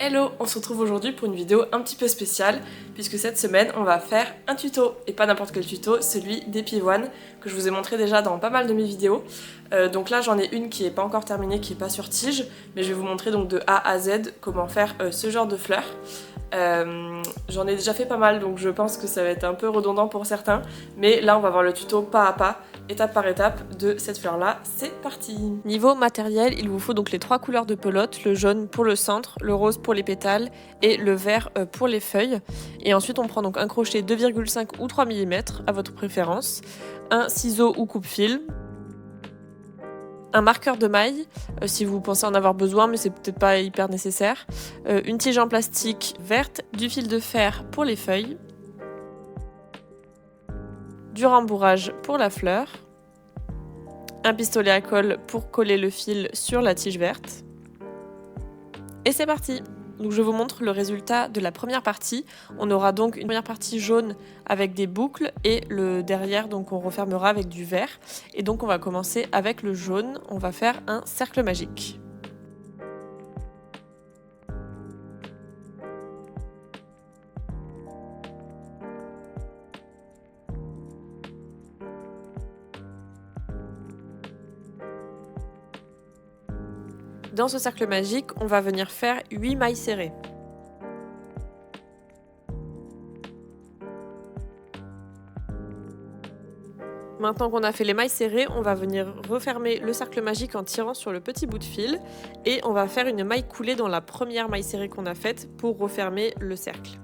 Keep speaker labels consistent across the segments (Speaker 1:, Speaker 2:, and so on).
Speaker 1: Hello, on se retrouve aujourd'hui pour une vidéo un petit peu spéciale puisque cette semaine on va faire un tuto et pas n'importe quel tuto, celui des pivoines que je vous ai montré déjà dans pas mal de mes vidéos. Donc là j'en ai une qui est pas encore terminée, qui est pas sur tige, mais je vais vous montrer donc de A à Z comment faire ce genre de fleurs. J'en ai déjà fait pas mal donc je pense que ça va être un peu redondant pour certains, mais là on va voir le tuto pas à pas, étape par étape de cette fleur là. C'est parti. Niveau matériel, il vous faut donc les trois couleurs de pelote, le jaune pour le centre, le rose pour les pétales et le vert pour les feuilles. Et ensuite on prend donc un crochet 2,5 ou 3 mm à votre préférence, un ciseau ou coupe-fil, un marqueur de maille, si vous pensez en avoir besoin, mais c'est peut-être pas hyper nécessaire, une tige en plastique verte, du fil de fer pour les feuilles, du rembourrage pour la fleur, un pistolet à colle pour coller le fil sur la tige verte. Et c'est parti! Donc je vous montre le résultat de la première partie. On aura donc une première partie jaune avec des boucles et le derrière donc on refermera avec du vert. Et donc on va commencer avec le jaune, on va faire un cercle magique. Dans ce cercle magique, on va venir faire 8 mailles serrées. Maintenant qu'on a fait les mailles serrées, on va venir refermer le cercle magique en tirant sur le petit bout de fil et on va faire une maille coulée dans la première maille serrée qu'on a faite pour refermer le cercle.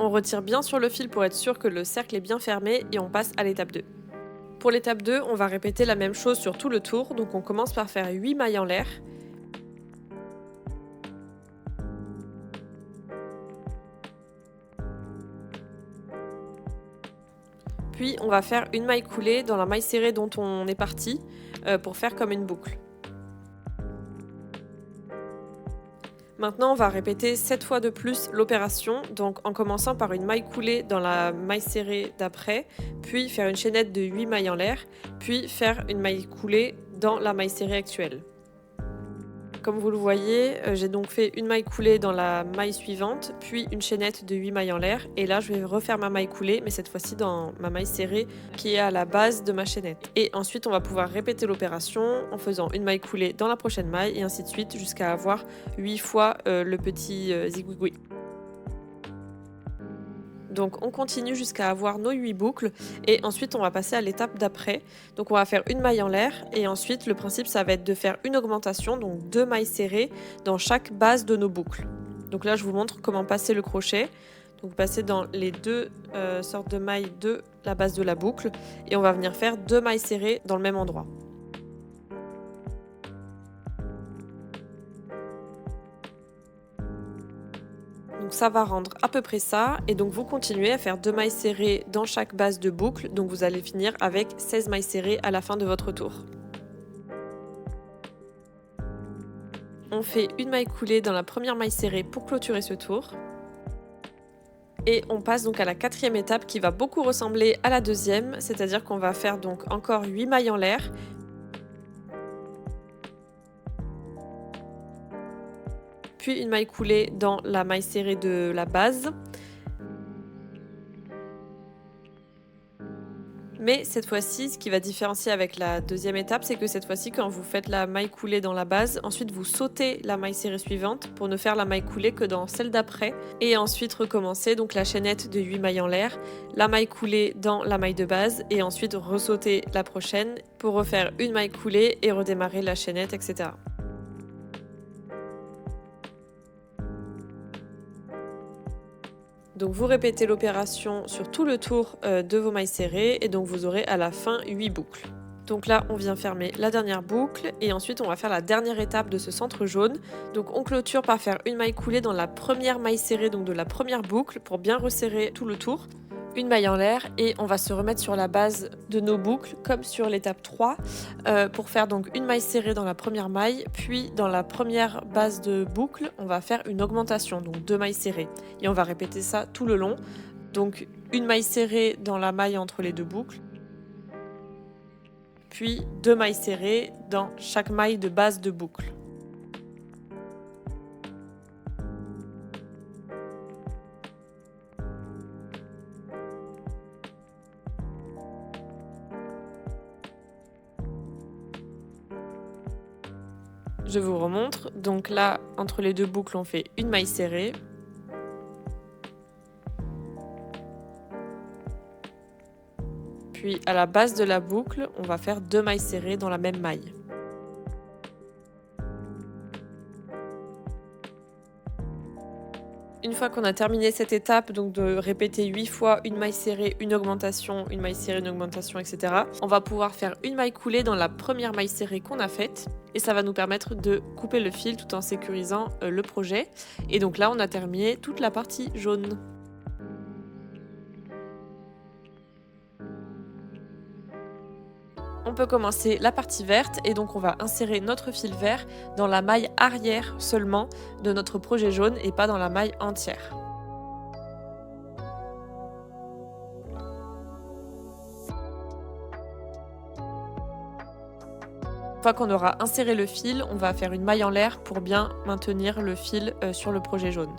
Speaker 1: On retire bien sur le fil pour être sûr que le cercle est bien fermé et on passe à l'étape 2. Pour l'étape 2, on va répéter la même chose sur tout le tour, donc on commence par faire 8 mailles en l'air. Puis on va faire une maille coulée dans la maille serrée dont on est parti pour faire comme une boucle. Maintenant, on va répéter 7 fois de plus l'opération, donc en commençant par une maille coulée dans la maille serrée d'après, puis faire une chaînette de 8 mailles en l'air, puis faire une maille coulée dans la maille serrée actuelle. Comme vous le voyez, j'ai donc fait une maille coulée dans la maille suivante, puis une chaînette de 8 mailles en l'air, et là je vais refaire ma maille coulée, mais cette fois-ci dans ma maille serrée qui est à la base de ma chaînette. Et ensuite on va pouvoir répéter l'opération en faisant une maille coulée dans la prochaine maille, et ainsi de suite jusqu'à avoir 8 fois le petit zigouigoui. Donc on continue jusqu'à avoir nos 8 boucles et ensuite on va passer à l'étape d'après. Donc on va faire une maille en l'air et ensuite le principe ça va être de faire une augmentation, donc 2 mailles serrées dans chaque base de nos boucles. Donc là je vous montre comment passer le crochet. Donc passer dans les deux sortes de mailles de la base de la boucle et on va venir faire 2 mailles serrées dans le même endroit. Donc ça va rendre à peu près ça et donc vous continuez à faire 2 mailles serrées dans chaque base de boucle, donc vous allez finir avec 16 mailles serrées à la fin de votre tour. On fait une maille coulée dans la première maille serrée pour clôturer ce tour. Et on passe donc à la quatrième étape qui va beaucoup ressembler à la deuxième, c'est-à-dire qu'on va faire donc encore 8 mailles en l'air. Puis une maille coulée dans la maille serrée de la base. Mais cette fois-ci, ce qui va différencier avec la deuxième étape, c'est que cette fois-ci, quand vous faites la maille coulée dans la base, ensuite vous sautez la maille serrée suivante pour ne faire la maille coulée que dans celle d'après. Et ensuite recommencer donc la chaînette de 8 mailles en l'air, la maille coulée dans la maille de base et ensuite ressauter la prochaine pour refaire une maille coulée et redémarrer la chaînette, etc. Donc vous répétez l'opération sur tout le tour de vos mailles serrées et donc vous aurez à la fin 8 boucles. Donc là on vient fermer la dernière boucle et ensuite on va faire la dernière étape de ce centre jaune. Donc on clôture par faire une maille coulée dans la première maille serrée donc de la première boucle pour bien resserrer tout le tour. une maille en l'air et on va se remettre sur la base de nos boucles comme sur l'étape 3 pour faire donc une maille serrée dans la première maille, puis dans la première base de boucle on va faire une augmentation, donc 2 mailles serrées et on va répéter ça tout le long. Donc une maille serrée dans la maille entre les deux boucles, puis 2 mailles serrées dans chaque maille de base de boucle. Je vous remontre, donc là entre les deux boucles on fait une maille serrée, puis à la base de la boucle on va faire 2 mailles serrées dans la même maille. Une fois qu'on a terminé cette étape, donc de répéter 8 fois une maille serrée, une augmentation, une maille serrée, une augmentation, etc. On va pouvoir faire une maille coulée dans la première maille serrée qu'on a faite et ça va nous permettre de couper le fil tout en sécurisant le projet. Et donc là, on a terminé toute la partie jaune. On peut commencer la partie verte et donc on va insérer notre fil vert dans la maille arrière seulement de notre projet jaune et pas dans la maille entière. Une fois qu'on aura inséré le fil, on va faire une maille en l'air pour bien maintenir le fil sur le projet jaune.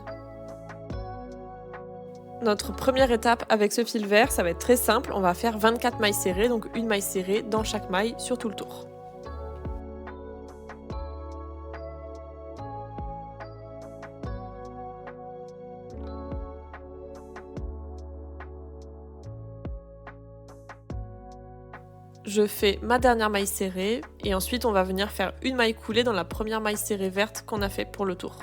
Speaker 1: Notre première étape avec ce fil vert, ça va être très simple, on va faire 24 mailles serrées, donc une maille serrée dans chaque maille sur tout le tour. Je fais ma dernière maille serrée et ensuite on va venir faire une maille coulée dans la première maille serrée verte qu'on a fait pour le tour.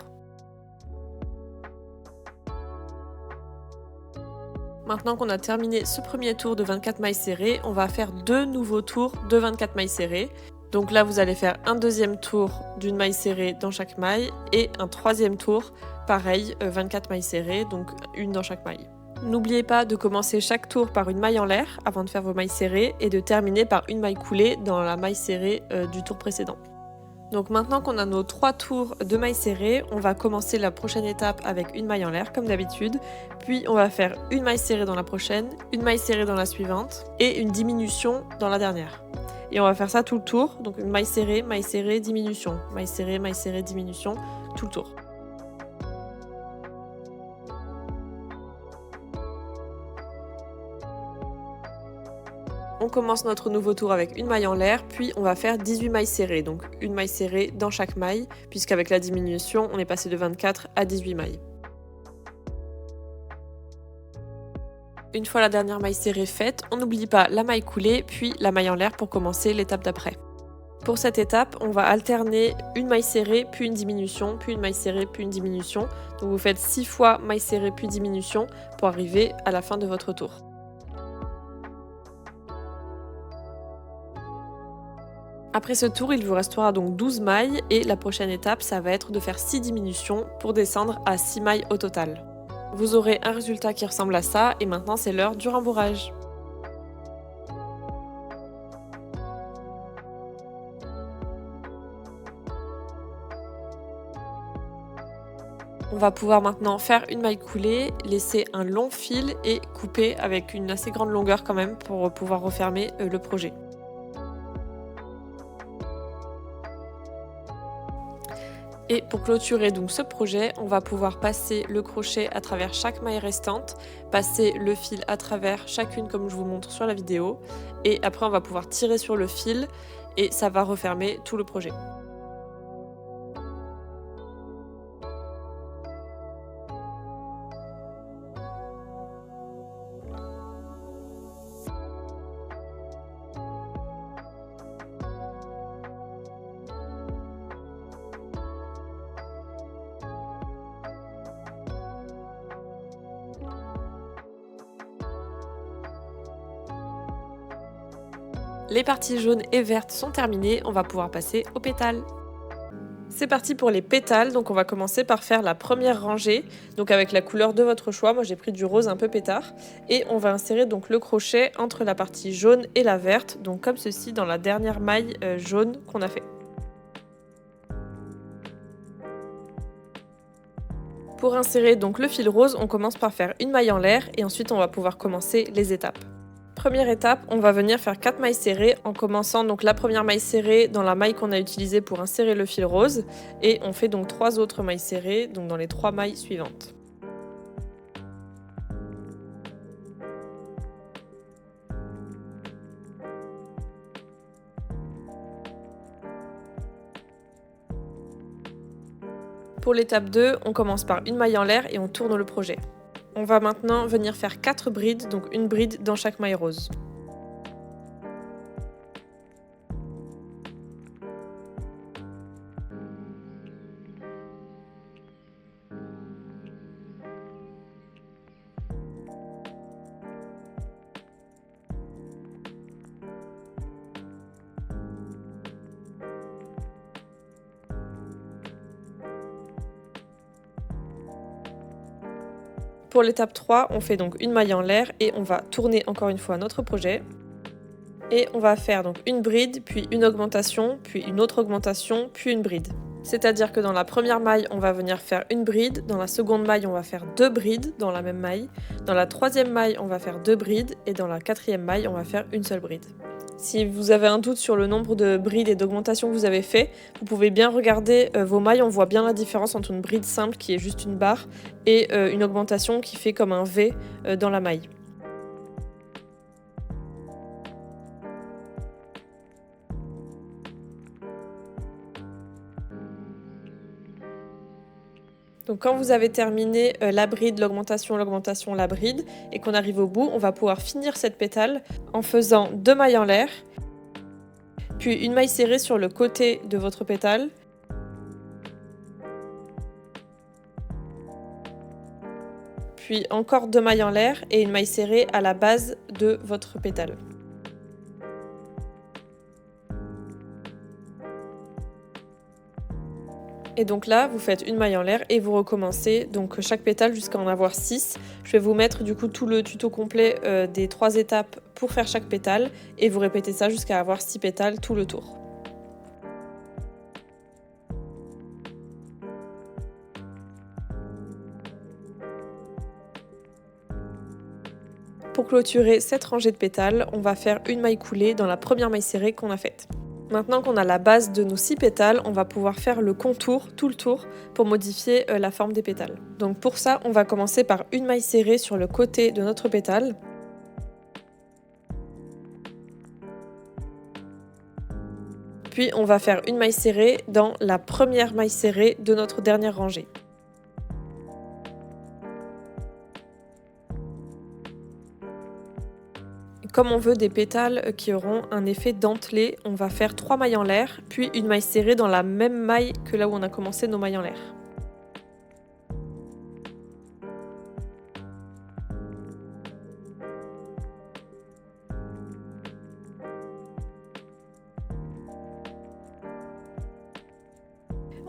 Speaker 1: Maintenant qu'on a terminé ce premier tour de 24 mailles serrées, on va faire 2 nouveaux tours de 24 mailles serrées. Donc là, vous allez faire un deuxième tour d'une maille serrée dans chaque maille et un troisième tour, pareil, 24 mailles serrées, donc une dans chaque maille. N'oubliez pas de commencer chaque tour par une maille en l'air avant de faire vos mailles serrées et de terminer par une maille coulée dans la maille serrée du tour précédent. Donc maintenant qu'on a nos 3 tours de mailles serrées, on va commencer la prochaine étape avec une maille en l'air comme d'habitude, puis on va faire une maille serrée dans la prochaine, une maille serrée dans la suivante et une diminution dans la dernière. Et on va faire ça tout le tour, donc une maille serrée, diminution, maille serrée, diminution, tout le tour. On commence notre nouveau tour avec une maille en l'air, puis on va faire 18 mailles serrées, donc une maille serrée dans chaque maille, puisqu'avec la diminution, on est passé de 24 à 18 mailles. Une fois la dernière maille serrée faite, on n'oublie pas la maille coulée, puis la maille en l'air pour commencer l'étape d'après. Pour cette étape, on va alterner une maille serrée, puis une diminution, puis une maille serrée, puis une diminution. Donc vous faites 6 fois maille serrée, puis diminution pour arriver à la fin de votre tour. Après ce tour, il vous restera donc 12 mailles et la prochaine étape, ça va être de faire 6 diminutions pour descendre à 6 mailles au total. Vous aurez un résultat qui ressemble à ça et maintenant c'est l'heure du rembourrage. On va pouvoir maintenant faire une maille coulée, laisser un long fil et couper avec une assez grande longueur quand même pour pouvoir refermer le projet. Et pour clôturer donc ce projet, on va pouvoir passer le crochet à travers chaque maille restante, passer le fil à travers chacune comme je vous montre sur la vidéo, et après on va pouvoir tirer sur le fil et ça va refermer tout le projet. Les parties jaunes et vertes sont terminées, on va pouvoir passer aux pétales. C'est parti pour les pétales, donc on va commencer par faire la première rangée, donc avec la couleur de votre choix. Moi j'ai pris du rose un peu pétard, et on va insérer donc le crochet entre la partie jaune et la verte, donc comme ceci dans la dernière maille jaune qu'on a fait. Pour insérer donc le fil rose, on commence par faire une maille en l'air et ensuite on va pouvoir commencer les étapes. Première étape, on va venir faire 4 mailles serrées en commençant donc la première maille serrée dans la maille qu'on a utilisée pour insérer le fil rose et on fait donc 3 autres mailles serrées donc dans les 3 mailles suivantes. Pour l'étape 2, on commence par une maille en l'air et on tourne le projet. On va maintenant venir faire 4 brides, donc une bride dans chaque maille rose. Pour l'étape 3, on fait donc une maille en l'air et on va tourner encore une fois notre projet. Et on va faire donc une bride, puis une augmentation, puis une autre augmentation, puis une bride. C'est-à-dire que dans la première maille, on va venir faire une bride, dans la seconde maille, on va faire 2 brides dans la même maille, dans la troisième maille, on va faire 2 brides, et dans la quatrième maille, on va faire une seule bride. Si vous avez un doute sur le nombre de brides et d'augmentations que vous avez fait, vous pouvez bien regarder vos mailles, on voit bien la différence entre une bride simple qui est juste une barre et une augmentation qui fait comme un V dans la maille. Donc quand vous avez terminé la bride, l'augmentation, l'augmentation, la bride, et qu'on arrive au bout, on va pouvoir finir cette pétale en faisant 2 mailles en l'air, puis une maille serrée sur le côté de votre pétale, puis encore 2 mailles en l'air et une maille serrée à la base de votre pétale. Et donc là, vous faites une maille en l'air et vous recommencez donc chaque pétale jusqu'à en avoir 6. Je vais vous mettre du coup tout le tuto complet des 3 étapes pour faire chaque pétale et vous répétez ça jusqu'à avoir 6 pétales tout le tour. Pour clôturer cette rangée de pétales, on va faire une maille coulée dans la première maille serrée qu'on a faite. Maintenant qu'on a la base de nos 6 pétales, on va pouvoir faire le contour, tout le tour, pour modifier la forme des pétales. Donc pour ça, on va commencer par une maille serrée sur le côté de notre pétale. Puis on va faire une maille serrée dans la première maille serrée de notre dernière rangée. Comme on veut des pétales qui auront un effet dentelé, on va faire 3 mailles en l'air, puis une maille serrée dans la même maille que là où on a commencé nos mailles en l'air.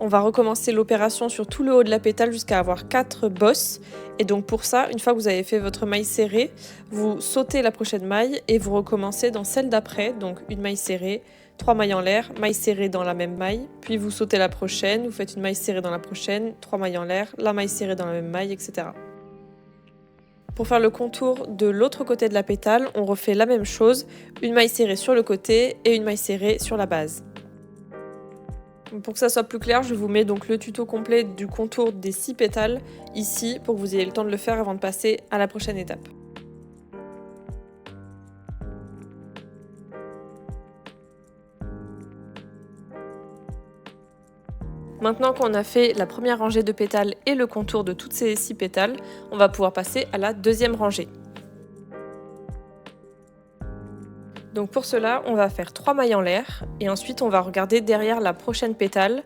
Speaker 1: On va recommencer l'opération sur tout le haut de la pétale jusqu'à avoir 4 bosses. Et donc pour ça, une fois que vous avez fait votre maille serrée, vous sautez la prochaine maille et vous recommencez dans celle d'après. Donc une maille serrée, 3 mailles en l'air, maille serrée dans la même maille. Puis vous sautez la prochaine, vous faites une maille serrée dans la prochaine, 3 mailles en l'air, la maille serrée dans la même maille, etc. Pour faire le contour de l'autre côté de la pétale, on refait la même chose, une maille serrée sur le côté et une maille serrée sur la base. Pour que ça soit plus clair, je vous mets donc le tuto complet du contour des 6 pétales ici pour que vous ayez le temps de le faire avant de passer à la prochaine étape. Maintenant qu'on a fait la première rangée de pétales et le contour de toutes ces 6 pétales, on va pouvoir passer à la deuxième rangée. Donc pour cela, on va faire 3 mailles en l'air et ensuite on va regarder derrière la prochaine pétale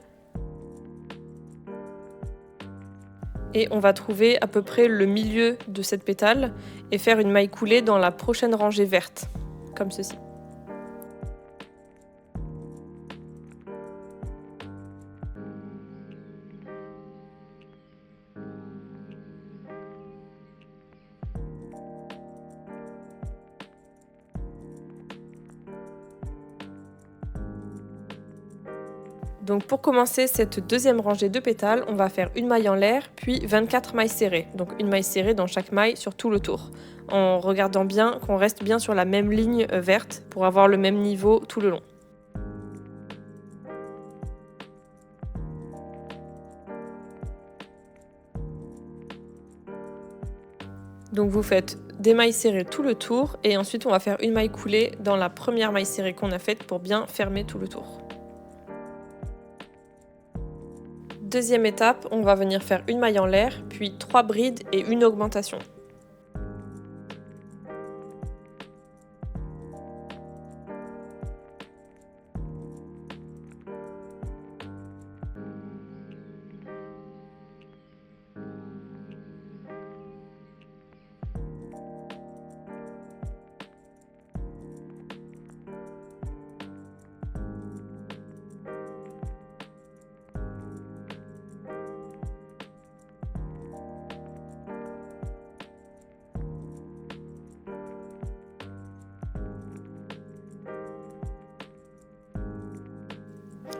Speaker 1: et on va trouver à peu près le milieu de cette pétale et faire une maille coulée dans la prochaine rangée verte, comme ceci. Donc pour commencer cette deuxième rangée de pétales, on va faire une maille en l'air, puis 24 mailles serrées. Donc une maille serrée dans chaque maille sur tout le tour, en regardant bien qu'on reste bien sur la même ligne verte pour avoir le même niveau tout le long. Donc vous faites des mailles serrées tout le tour et ensuite on va faire une maille coulée dans la première maille serrée qu'on a faite pour bien fermer tout le tour. Deuxième étape, on va venir faire une maille en l'air, puis 3 brides et une augmentation.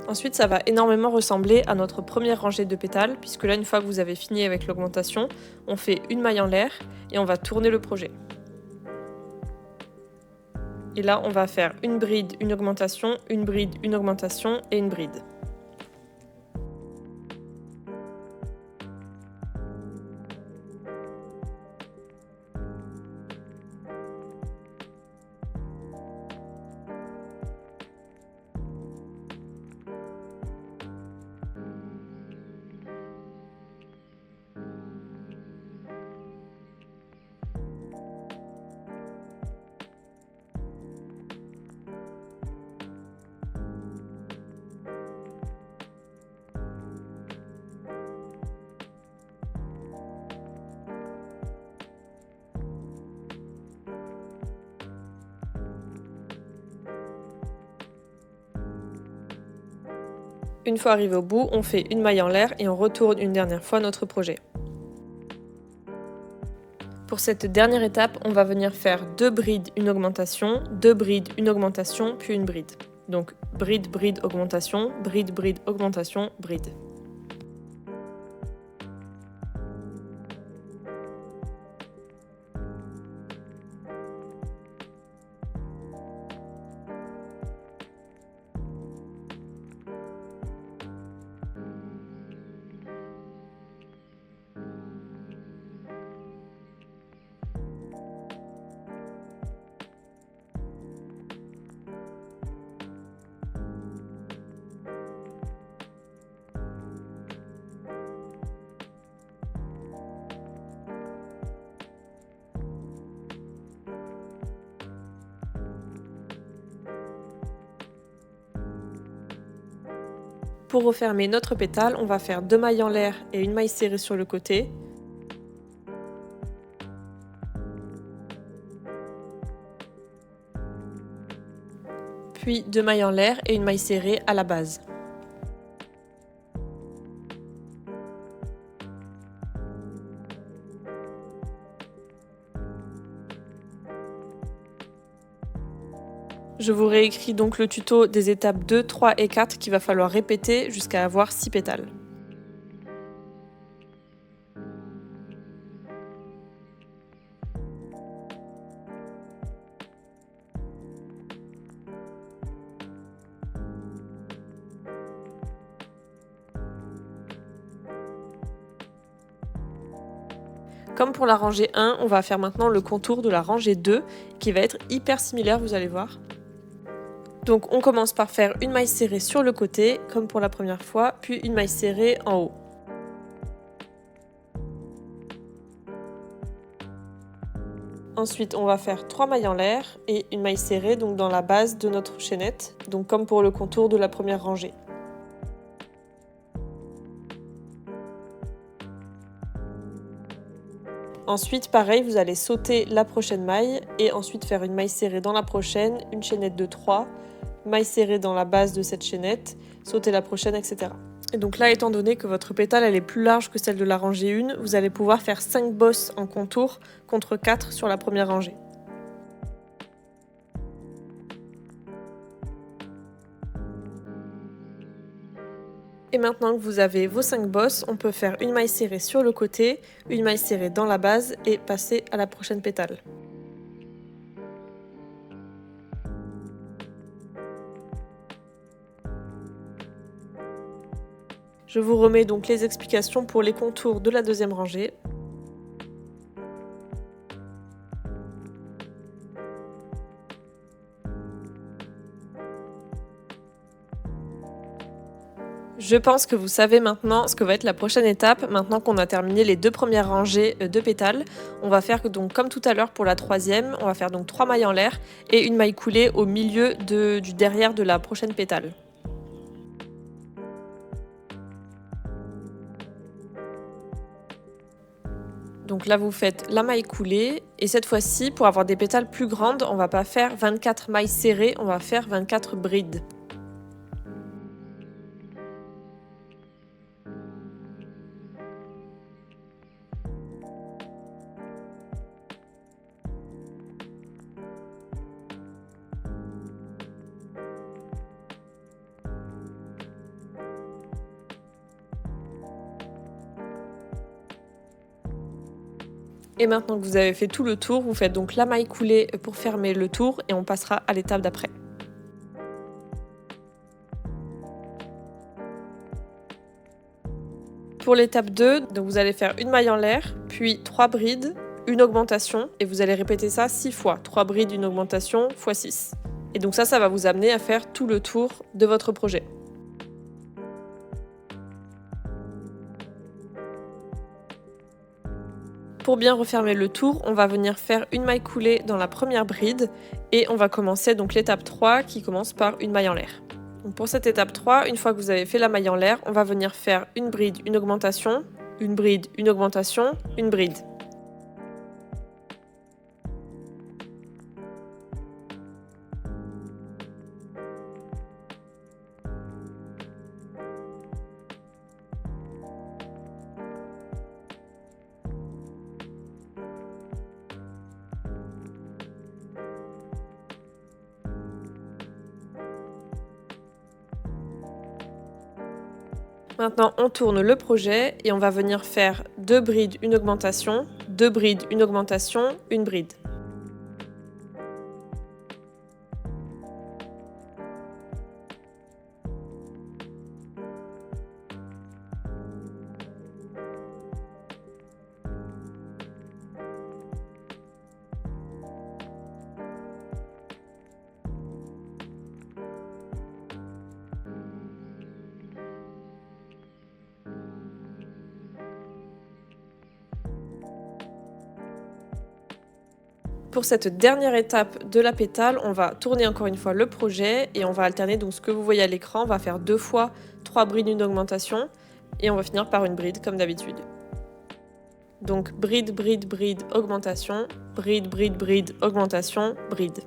Speaker 1: Ensuite, ça va énormément ressembler à notre première rangée de pétales, puisque là, une fois que vous avez fini avec l'augmentation, on fait une maille en l'air et on va tourner le projet. Et là, on va faire une bride, une augmentation, une bride, une augmentation et une bride. Une fois arrivé au bout, on fait une maille en l'air et on retourne une dernière fois notre projet. Pour cette dernière étape, on va venir faire 2 brides, une augmentation, 2 brides, une augmentation, puis une bride. Donc bride, bride, augmentation, bride, bride, augmentation, bride. Pour refermer notre pétale, on va faire 2 mailles en l'air et une maille serrée sur le côté. Puis 2 mailles en l'air et une maille serrée à la base. Je vous réécris donc le tuto des étapes 2, 3 et 4 qu'il va falloir répéter jusqu'à avoir 6 pétales. Comme pour la rangée 1, on va faire maintenant le contour de la rangée 2 qui va être hyper similaire, vous allez voir. Donc on commence par faire une maille serrée sur le côté, comme pour la première fois, puis une maille serrée en haut. Ensuite, on va faire 3 mailles en l'air et une maille serrée donc dans la base de notre chaînette, donc comme pour le contour de la première rangée. Ensuite, pareil, vous allez sauter la prochaine maille et ensuite faire une maille serrée dans la prochaine, une chaînette de 3, maille serrée dans la base de cette chaînette, sauter la prochaine, etc. Et donc là, étant donné que votre pétale elle est plus large que celle de la rangée 1, vous allez pouvoir faire 5 bosses en contour contre 4 sur la première rangée. Et maintenant que vous avez vos 5 bosses, on peut faire une maille serrée sur le côté, une maille serrée dans la base et passer à la prochaine pétale. Je vous remets donc les explications pour les contours de la deuxième rangée. Je pense que vous savez maintenant ce que va être la prochaine étape. Maintenant qu'on a terminé les 2 premières rangées de pétales, on va faire donc comme tout à l'heure pour la troisième, on va faire donc 3 mailles en l'air et une maille coulée au milieu du derrière de la prochaine pétale. Donc là vous faites la maille coulée et cette fois-ci pour avoir des pétales plus grandes, on va pas faire 24 mailles serrées, on va faire 24 brides. Et maintenant que vous avez fait tout le tour, vous faites donc la maille coulée pour fermer le tour et on passera à l'étape d'après. Pour l'étape 2, donc vous allez faire une maille en l'air, puis 3 brides, une augmentation et vous allez répéter ça 6 fois. 3 brides, une augmentation x 6. Et donc ça va vous amener à faire tout le tour de votre projet. Pour bien refermer le tour, on va venir faire une maille coulée dans la première bride et on va commencer donc l'étape 3 qui commence par une maille en l'air. Donc pour cette étape 3, une fois que vous avez fait la maille en l'air, on va venir faire une bride, une augmentation, une bride, une augmentation, une bride. Maintenant, on tourne le projet et on va venir faire 2 brides, une augmentation, 2 brides, une augmentation, une bride. Pour cette dernière étape de la pétale, on va tourner encore une fois le projet et on va alterner donc ce que vous voyez à l'écran. On va faire 2 fois 3 brides, une augmentation et on va finir par une bride comme d'habitude. Donc bride, bride, bride, augmentation, bride, bride, bride, augmentation, bride.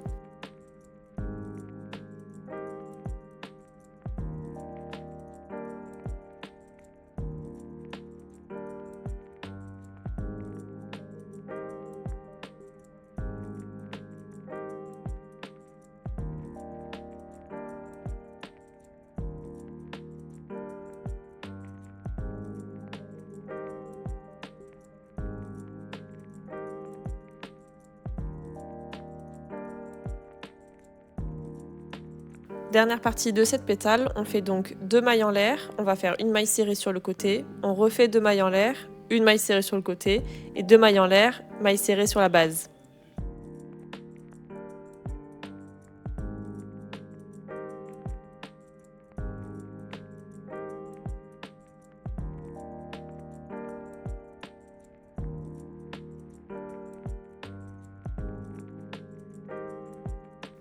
Speaker 1: Dernière partie de cette pétale, on fait donc 2 mailles en l'air, on va faire une maille serrée sur le côté, on refait 2 mailles en l'air, une maille serrée sur le côté et 2 mailles en l'air, maille serrée sur la base.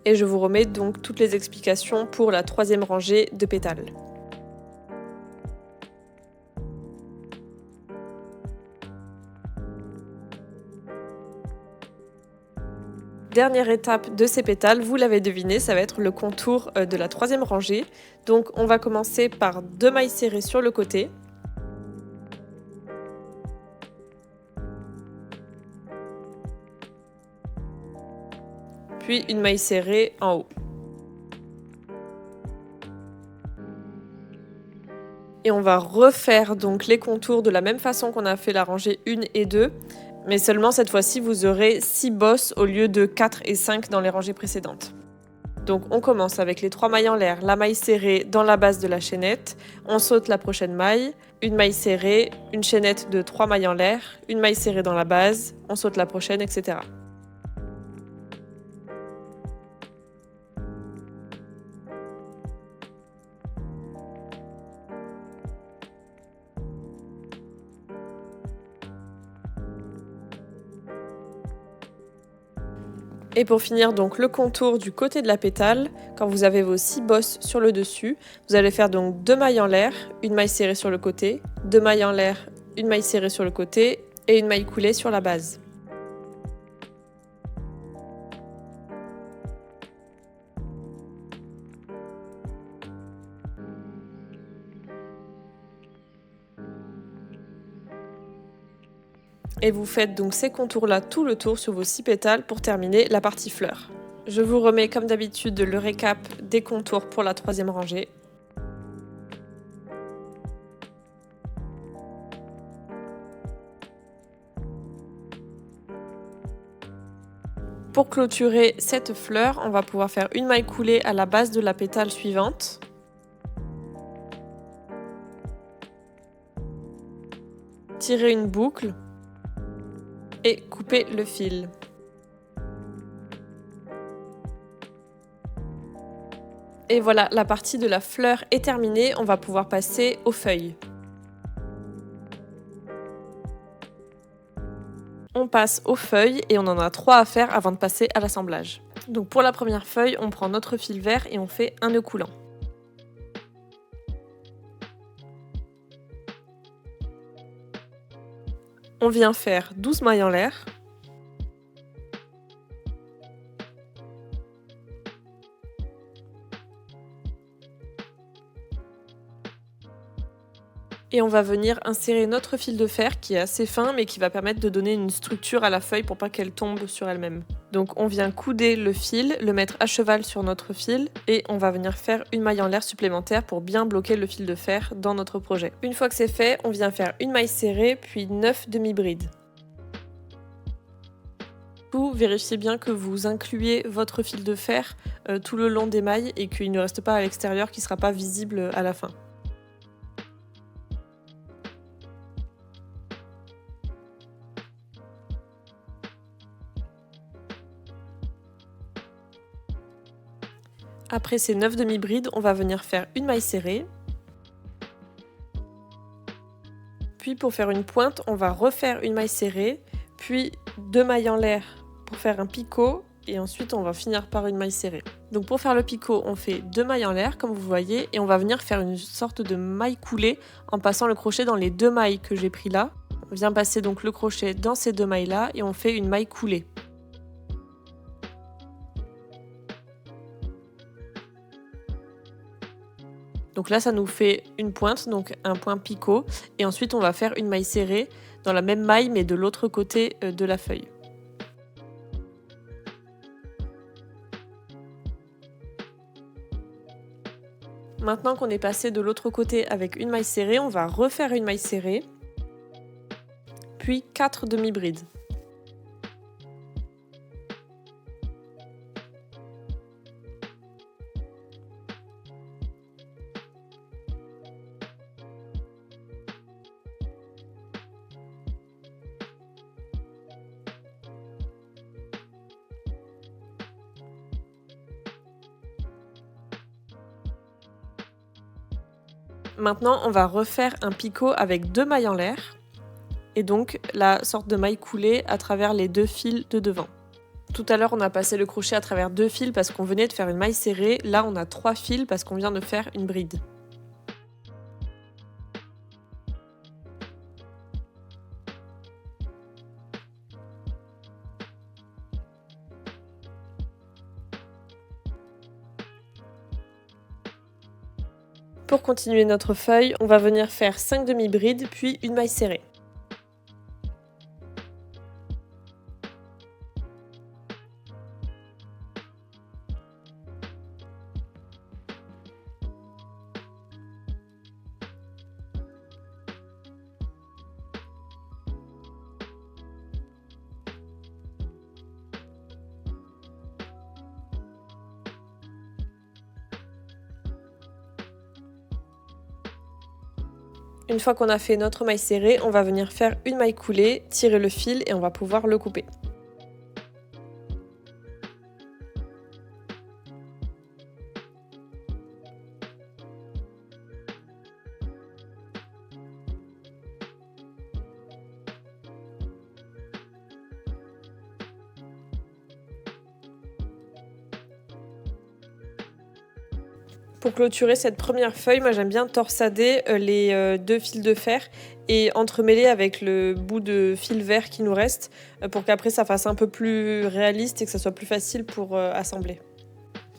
Speaker 1: Et je vous remets donc toutes les explications pour la troisième rangée de pétales. Dernière étape de ces pétales, vous l'avez deviné, ça va être le contour de la troisième rangée. Donc on va commencer par 2 mailles serrées sur le côté. Puis une maille serrée en haut. Et on va refaire donc les contours de la même façon qu'on a fait la rangée 1 et 2, mais seulement cette fois-ci vous aurez 6 bosses au lieu de 4 et 5 dans les rangées précédentes. Donc on commence avec les 3 mailles en l'air, la maille serrée dans la base de la chaînette, on saute la prochaine maille, une maille serrée, une chaînette de 3 mailles en l'air, une maille serrée dans la base, on saute la prochaine, etc. Et pour finir donc le contour du côté de la pétale, quand vous avez vos 6 bosses sur le dessus, vous allez faire donc 2 mailles en l'air, une maille serrée sur le côté, 2 mailles en l'air, une maille serrée sur le côté et une maille coulée sur la base. Et vous faites donc ces contours-là tout le tour sur vos 6 pétales pour terminer la partie fleur. Je vous remets comme d'habitude le récap des contours pour la 3e rangée. Pour clôturer cette fleur, on va pouvoir faire une maille coulée à la base de la pétale suivante. Tirer une boucle et couper le fil. Et voilà, la partie de la fleur est terminée, on va pouvoir passer aux feuilles. On passe aux feuilles et on en a 3 à faire avant de passer à l'assemblage. Donc pour la première feuille, on prend notre fil vert et on fait un nœud coulant. On vient faire 12 mailles en l'air. Et on va venir insérer notre fil de fer qui est assez fin mais qui va permettre de donner une structure à la feuille pour pas qu'elle tombe sur elle-même. Donc on vient couder le fil, le mettre à cheval sur notre fil et on va venir faire une maille en l'air supplémentaire pour bien bloquer le fil de fer dans notre projet. Une fois que c'est fait, on vient faire une maille serrée puis 9 demi-brides. Vérifiez bien que vous incluez votre fil de fer tout le long des mailles et qu'il ne reste pas à l'extérieur, qui ne sera pas visible à la fin. Après ces 9 demi-brides, on va venir faire une maille serrée. Puis pour faire une pointe, on va refaire une maille serrée, puis 2 mailles en l'air pour faire un picot et ensuite on va finir par une maille serrée. Donc pour faire le picot, on fait 2 mailles en l'air comme vous voyez et on va venir faire une sorte de maille coulée en passant le crochet dans les 2 mailles que j'ai pris là. On vient passer donc le crochet dans ces 2 mailles là et on fait une maille coulée. Donc là ça nous fait une pointe, donc un point picot et ensuite on va faire une maille serrée dans la même maille mais de l'autre côté de la feuille. Maintenant qu'on est passé de l'autre côté avec une maille serrée, on va refaire une maille serrée, puis 4 demi-brides. Maintenant, on va refaire un picot avec 2 mailles en l'air et donc la sorte de maille coulée à travers les 2 fils de devant. Tout à l'heure, on a passé le crochet à travers 2 fils parce qu'on venait de faire une maille serrée. Là, on a 3 fils parce qu'on vient de faire une bride. Pour continuer notre feuille, on va venir faire 5 demi-brides puis une maille serrée. Une fois qu'on a fait notre maille serrée, on va venir faire une maille coulée, tirer le fil et on va pouvoir le couper. Pour clôturer cette première feuille, moi j'aime bien torsader les deux fils de fer et entremêler avec le bout de fil vert qui nous reste pour qu'après ça fasse un peu plus réaliste et que ça soit plus facile pour assembler.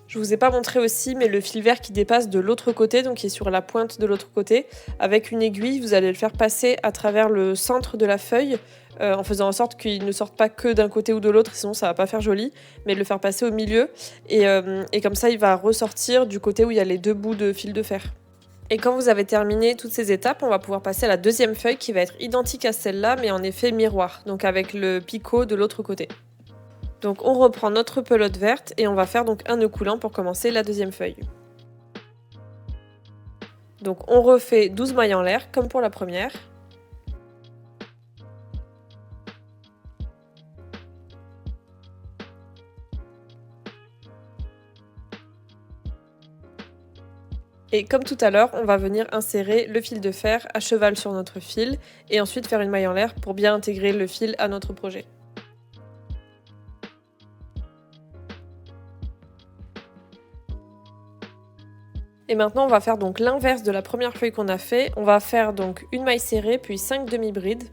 Speaker 1: Je vous ai pas montré aussi, mais le fil vert qui dépasse de l'autre côté, donc qui est sur la pointe de l'autre côté, avec une aiguille, vous allez le faire passer à travers le centre de la feuille, en faisant en sorte qu'il ne sorte pas que d'un côté ou de l'autre, sinon ça va pas faire joli, mais le faire passer au milieu, et comme ça il va ressortir du côté où il y a les deux bouts de fil de fer. Et quand vous avez terminé toutes ces étapes, on va pouvoir passer à la deuxième feuille qui va être identique à celle-là, mais en effet miroir, donc avec le picot de l'autre côté. Donc on reprend notre pelote verte et on va faire donc un nœud coulant pour commencer la deuxième feuille. Donc on refait 12 mailles en l'air comme pour la première. Et comme tout à l'heure, on va venir insérer le fil de fer à cheval sur notre fil et ensuite faire une maille en l'air pour bien intégrer le fil à notre projet. Et maintenant, on va faire donc l'inverse de la première feuille qu'on a fait. On va faire donc une maille serrée, puis 5 demi-brides.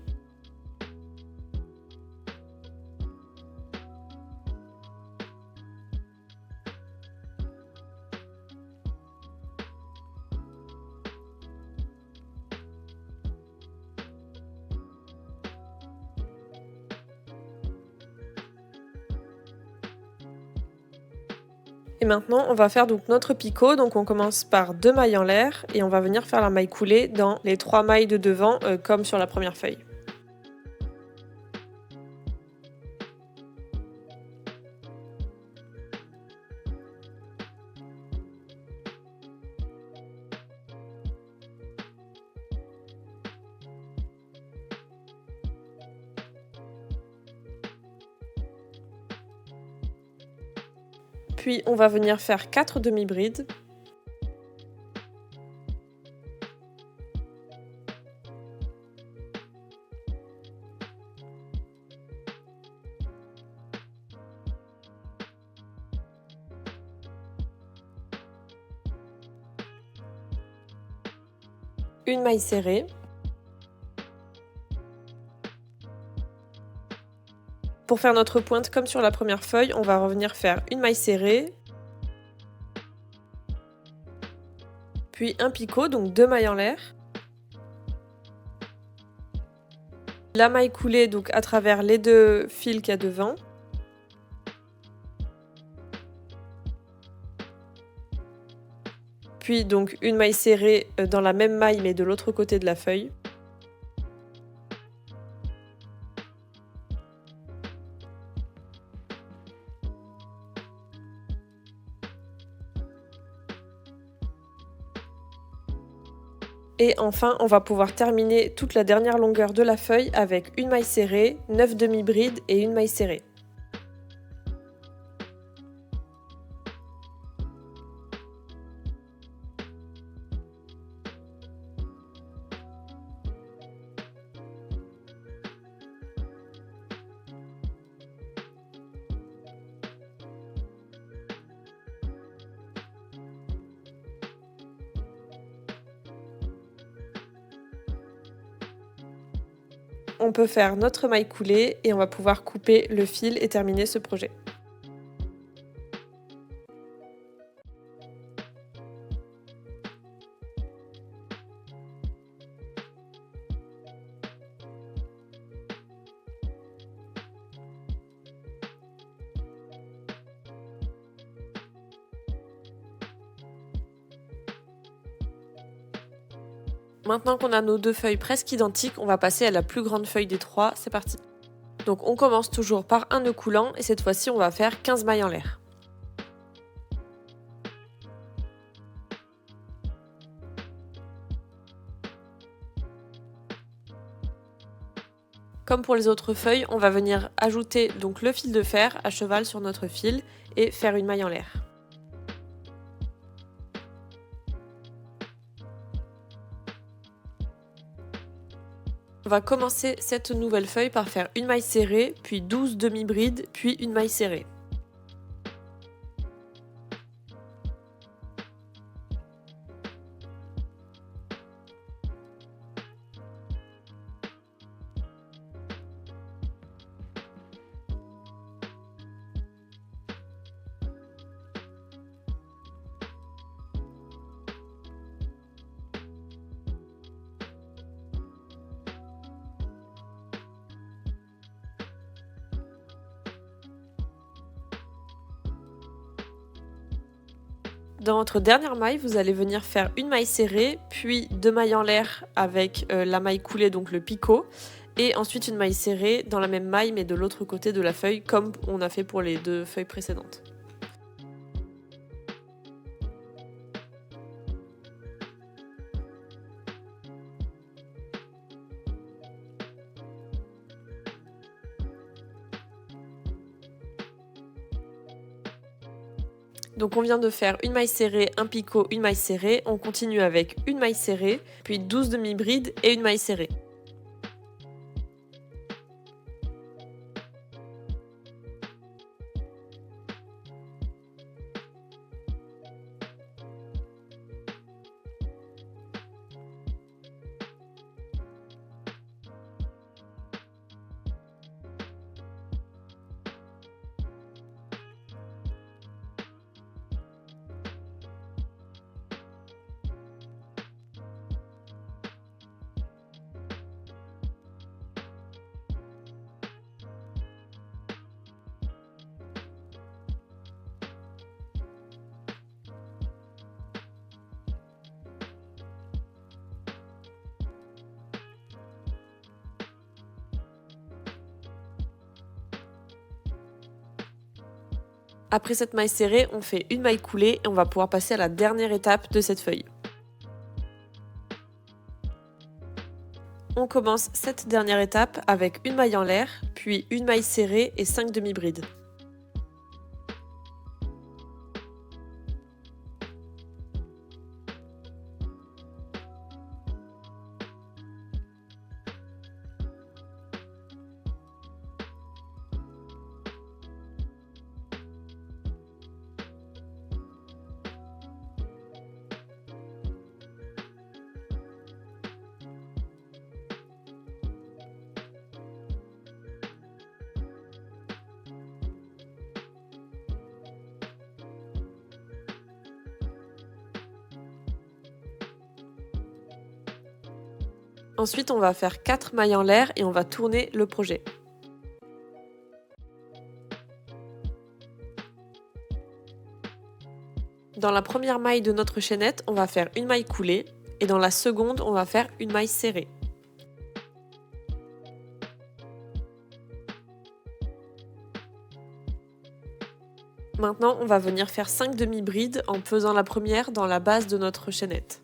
Speaker 1: Et maintenant, on va faire donc notre picot. Donc on commence par 2 mailles en l'air et on va venir faire la maille coulée dans les 3 mailles de devant comme sur la première feuille. Puis on va venir faire 4 demi-brides. Une maille serrée. Pour faire notre pointe comme sur la première feuille, on va revenir faire une maille serrée, puis un picot, donc 2 mailles en l'air. La maille coulée donc à travers les deux fils qu'il y a devant. Puis donc une maille serrée dans la même maille mais de l'autre côté de la feuille. Et enfin, on va pouvoir terminer toute la dernière longueur de la feuille avec une maille serrée, 9 demi-brides et une maille serrée. On peut faire notre maille coulée et on va pouvoir couper le fil et terminer ce projet. Maintenant qu'on a nos deux feuilles presque identiques, on va passer à la plus grande feuille des trois, c'est parti. Donc on commence toujours par un nœud coulant et cette fois-ci on va faire 15 mailles en l'air.
Speaker 2: Comme pour les autres feuilles, on va venir ajouter donc le fil de fer à cheval sur notre fil et faire une maille en l'air. On va commencer cette nouvelle feuille par faire une maille serrée, puis 12 demi-brides, puis une maille serrée. Dans votre dernière maille, vous allez venir faire une maille serrée, puis 2 mailles en l'air avec la maille coulée, donc le picot, et ensuite une maille serrée dans la même maille mais de l'autre côté de la feuille comme on a fait pour les 2 feuilles précédentes. Donc on vient de faire une maille serrée, un picot, une maille serrée, on continue avec une maille serrée, puis 12 demi-brides et une maille serrée. Après cette maille serrée, on fait une maille coulée et on va pouvoir passer à la dernière étape de cette feuille. On commence cette dernière étape avec une maille en l'air, puis une maille serrée et 5 demi-brides. Ensuite, on va faire 4 mailles en l'air et on va tourner le projet. Dans la première maille de notre chaînette, on va faire une maille coulée et dans la seconde, on va faire une maille serrée. Maintenant, on va venir faire 5 demi-brides en faisant la première dans la base de notre chaînette.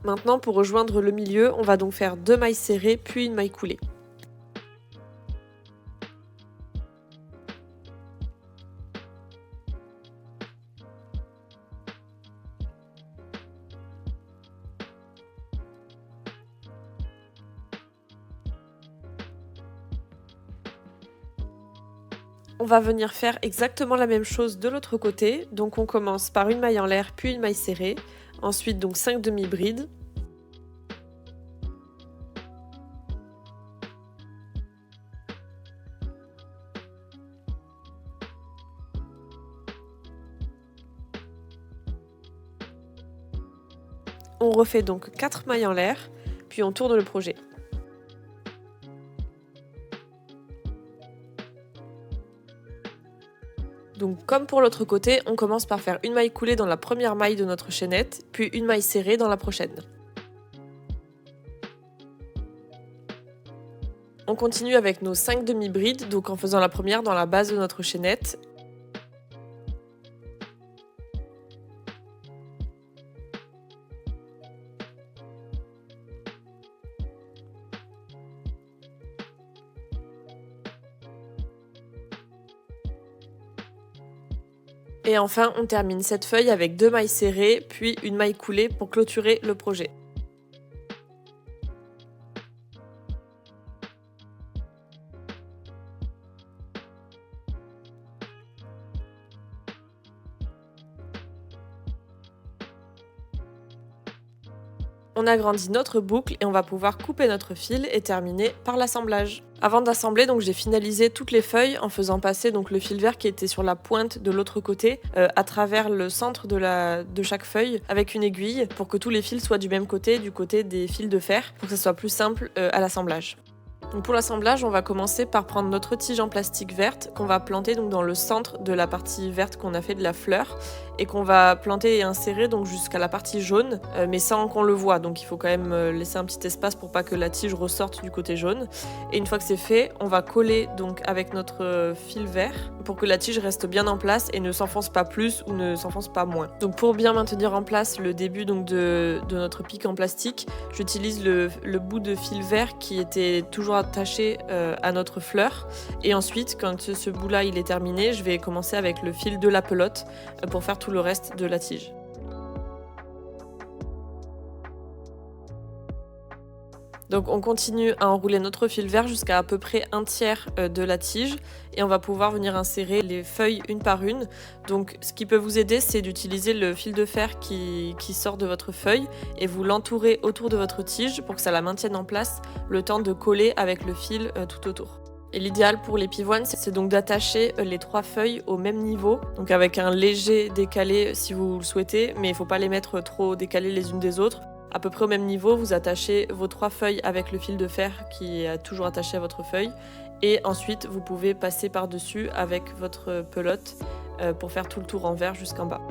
Speaker 2: Maintenant, pour rejoindre le milieu, on va donc faire 2 mailles serrées puis une maille coulée. On va venir faire exactement la même chose de l'autre côté, donc on commence par une maille en l'air puis une maille serrée, ensuite donc 5 demi-brides. On refait donc 4 mailles en l'air, puis on tourne le projet. Donc comme pour l'autre côté, on commence par faire une maille coulée dans la première maille de notre chaînette, puis une maille serrée dans la prochaine. On continue avec nos 5 demi-brides, donc en faisant la première dans la base de notre chaînette. Et enfin, on termine cette feuille avec 2 mailles serrées, puis une maille coulée pour clôturer le projet. On agrandit notre boucle et on va pouvoir couper notre fil et terminer par l'assemblage. Avant d'assembler, donc j'ai finalisé toutes les feuilles en faisant passer donc le fil vert qui était sur la pointe de l'autre côté à travers le centre de chaque feuille avec une aiguille pour que tous les fils soient du même côté, du côté des fils de fer, pour que ce soit plus simple à l'assemblage. Donc pour l'assemblage, on va commencer par prendre notre tige en plastique verte qu'on va planter donc dans le centre de la partie verte qu'on a fait de la fleur et qu'on va planter et insérer donc jusqu'à la partie jaune, mais sans qu'on le voit. Donc il faut quand même laisser un petit espace pour pas que la tige ressorte du côté jaune. Et une fois que c'est fait, on va coller donc avec notre fil vert pour que la tige reste bien en place et ne s'enfonce pas plus ou ne s'enfonce pas moins. Donc pour bien maintenir en place le début donc de notre pic en plastique, j'utilise le bout de fil vert qui était toujours attaché à notre fleur. Et ensuite, quand ce bout-là il est terminé, je vais commencer avec le fil de la pelote pour faire tout le reste de la tige. Donc on continue à enrouler notre fil vert jusqu'à à peu près un tiers de la tige et on va pouvoir venir insérer les feuilles une par une. Donc ce qui peut vous aider, c'est d'utiliser le fil de fer qui sort de votre feuille et vous l'entourez autour de votre tige pour que ça la maintienne en place le temps de coller avec le fil tout autour. Et l'idéal pour les pivoines, c'est donc d'attacher les 3 feuilles au même niveau, donc avec un léger décalé si vous le souhaitez, mais il ne faut pas les mettre trop décalées les unes des autres. À peu près au même niveau, vous attachez vos 3 feuilles avec le fil de fer qui est toujours attaché à votre feuille. Et ensuite, vous pouvez passer par-dessus avec votre pelote pour faire tout le tour en vert jusqu'en bas.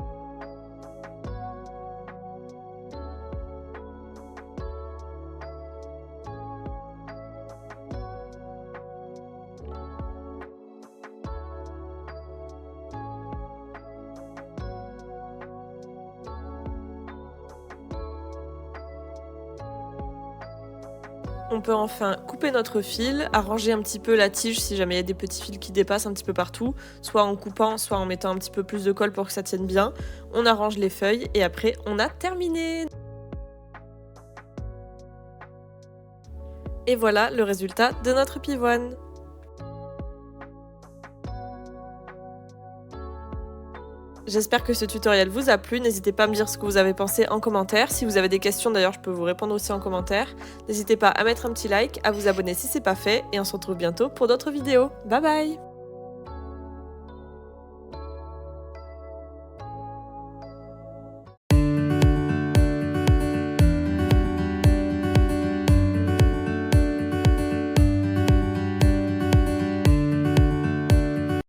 Speaker 2: On peut enfin couper notre fil, arranger un petit peu la tige si jamais il y a des petits fils qui dépassent un petit peu partout, soit en coupant, soit en mettant un petit peu plus de colle pour que ça tienne bien. On arrange les feuilles et après on a terminé. Et voilà le résultat de notre pivoine. J'espère que ce tutoriel vous a plu, n'hésitez pas à me dire ce que vous avez pensé en commentaire. Si vous avez des questions d'ailleurs, je peux vous répondre aussi en commentaire. N'hésitez pas à mettre un petit like, à vous abonner si c'est pas fait et on se retrouve bientôt pour d'autres vidéos. Bye bye!